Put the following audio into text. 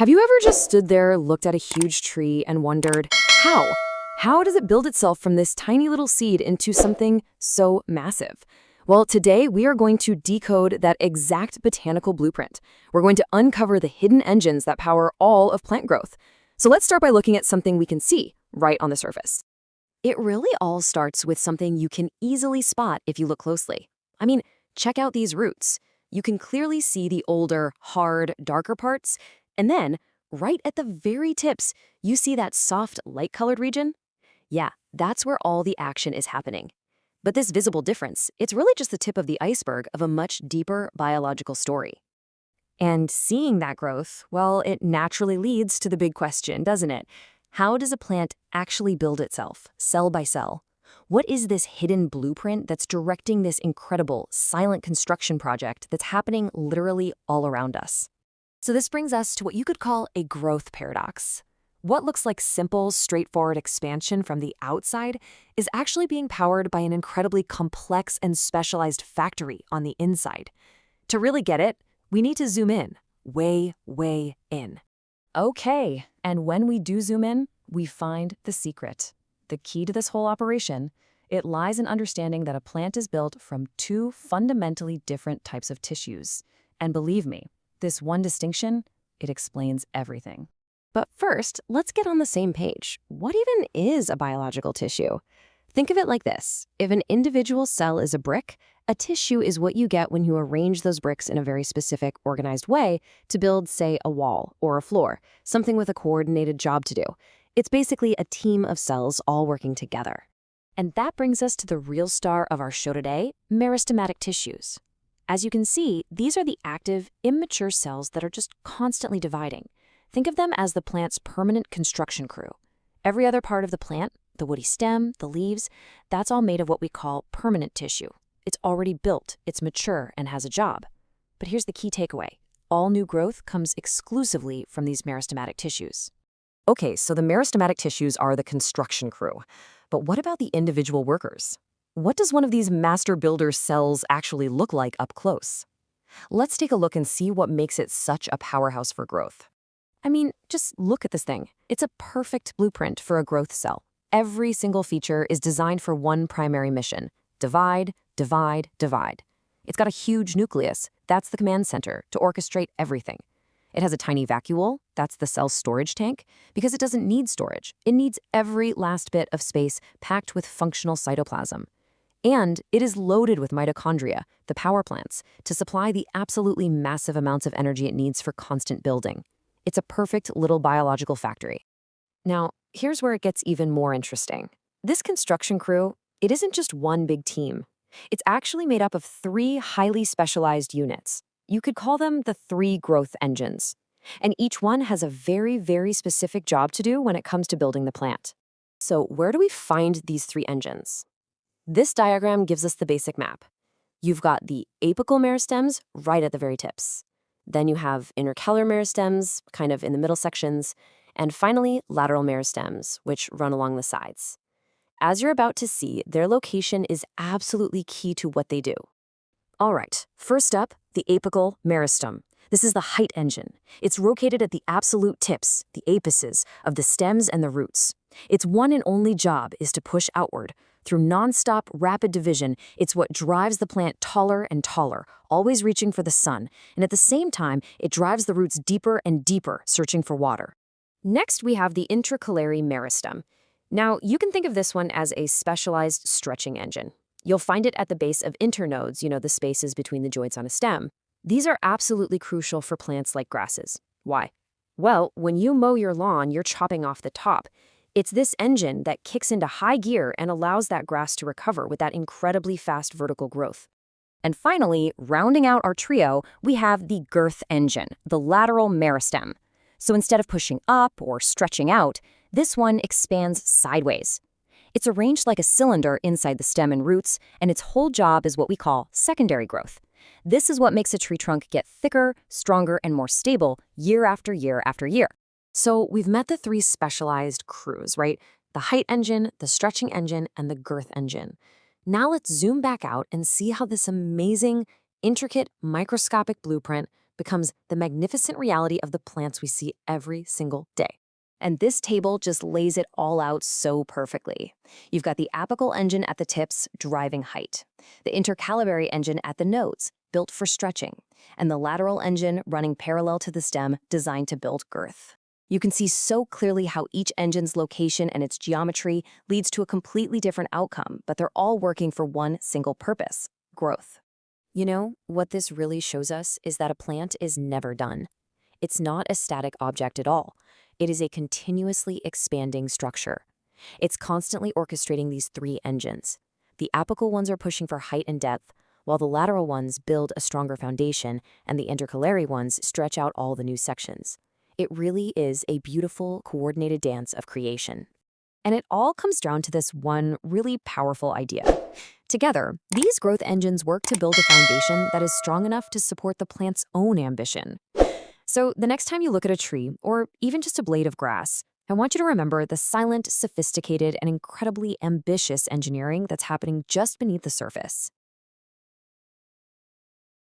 Have you ever just stood there, looked at a huge tree, and wondered, how? How does it build itself from this tiny little seed into something so massive? Well, today we are going to decode that exact botanical blueprint. We're going to uncover the hidden engines that power all of plant growth. So let's start by looking at something we can see right on the surface. It really all starts with something you can easily spot if you look closely. I mean, check out these roots. You can clearly see the older, hard, darker parts. And then, right at the very tips, you see that soft, light-colored region? Yeah, that's where all the action is happening. But this visible difference, it's really just the tip of the iceberg of a much deeper biological story. And seeing that growth, well, it naturally leads to the big question, doesn't it? How does a plant actually build itself, cell by cell? What is this hidden blueprint that's directing this incredible, silent construction project that's happening literally all around us? So this brings us to what you could call a growth paradox. What looks like simple, straightforward expansion from the outside is actually being powered by an incredibly complex and specialized factory on the inside. To really get it, we need to zoom in, way, way in. Okay, and when we do zoom in, we find the secret. The key to this whole operation, it lies in understanding that a plant is built from two fundamentally different types of tissues. And believe me, this one distinction, it explains everything. But first, let's get on the same page. What even is a biological tissue? Think of it like this. If an individual cell is a brick, a tissue is what you get when you arrange those bricks in a very specific, organized way to build, say, a wall or a floor, something with a coordinated job to do. It's basically a team of cells all working together. And that brings us to the real star of our show today, meristematic tissues. As you can see, these are the active, immature cells that are just constantly dividing. Think of them as the plant's permanent construction crew. Every other part of the plant, the woody stem, the leaves, that's all made of what we call permanent tissue. It's already built, it's mature, and has a job. But here's the key takeaway. All new growth comes exclusively from these meristematic tissues. Okay, so the meristematic tissues are the construction crew. But what about the individual workers? What does one of these master builder cells actually look like up close? Let's take a look and see what makes it such a powerhouse for growth. I mean, just look at this thing. It's a perfect blueprint for a growth cell. Every single feature is designed for one primary mission: divide, divide, divide. It's got a huge nucleus. That's the command center to orchestrate everything. It has a tiny vacuole. That's the cell's storage tank, because it doesn't need storage. It needs every last bit of space packed with functional cytoplasm. And it is loaded with mitochondria, the power plants, to supply the absolutely massive amounts of energy it needs for constant building. It's a perfect little biological factory. Now, here's where it gets even more interesting. This construction crew, it isn't just one big team. It's actually made up of three highly specialized units. You could call them the three growth engines. And each one has a very, very specific job to do when it comes to building the plant. So where do we find these three engines? This diagram gives us the basic map. You've got the apical meristems right at the very tips. Then you have intercalary meristems, kind of in the middle sections, and finally, lateral meristems, which run along the sides. As you're about to see, their location is absolutely key to what they do. All right, first up, the apical meristem. This is the height engine. It's located at the absolute tips, the apices, of the stems and the roots. Its one and only job is to push outward. Through nonstop, rapid division, it's what drives the plant taller and taller, always reaching for the sun, and at the same time, it drives the roots deeper and deeper, searching for water. Next, we have the Intercalary Meristem. Now, you can think of this one as a specialized stretching engine. You'll find it at the base of internodes, the spaces between the joints on a stem. These are absolutely crucial for plants like grasses. Why? Well, when you mow your lawn, you're chopping off the top. It's this engine that kicks into high gear and allows that grass to recover with that incredibly fast vertical growth. And finally, rounding out our trio, we have the girth engine, the lateral meristem. So instead of pushing up or stretching out, this one expands sideways. It's arranged like a cylinder inside the stem and roots, and its whole job is what we call secondary growth. This is what makes a tree trunk get thicker, stronger, and more stable year after year after year. So we've met the three specialized crews, right? The height engine, the stretching engine, and the girth engine. Now let's zoom back out and see how this amazing, intricate, microscopic blueprint becomes the magnificent reality of the plants we see every single day. And this table just lays it all out so perfectly. You've got the apical engine at the tips, driving height, the intercalary engine at the nodes, built for stretching, and the lateral engine running parallel to the stem, designed to build girth. You can see so clearly how each engine's location and its geometry leads to a completely different outcome, but they're all working for one single purpose: growth. You know, what this really shows us is that a plant is never done. It's not a static object at all. It is a continuously expanding structure. It's constantly orchestrating these three engines. The apical ones are pushing for height and depth, while the lateral ones build a stronger foundation, and the intercalary ones stretch out all the new sections. It really is a beautiful, coordinated dance of creation. And it all comes down to this one really powerful idea. Together, these growth engines work to build a foundation that is strong enough to support the plant's own ambition. So the next time you look at a tree, or even just a blade of grass, I want you to remember the silent, sophisticated, and incredibly ambitious engineering that's happening just beneath the surface.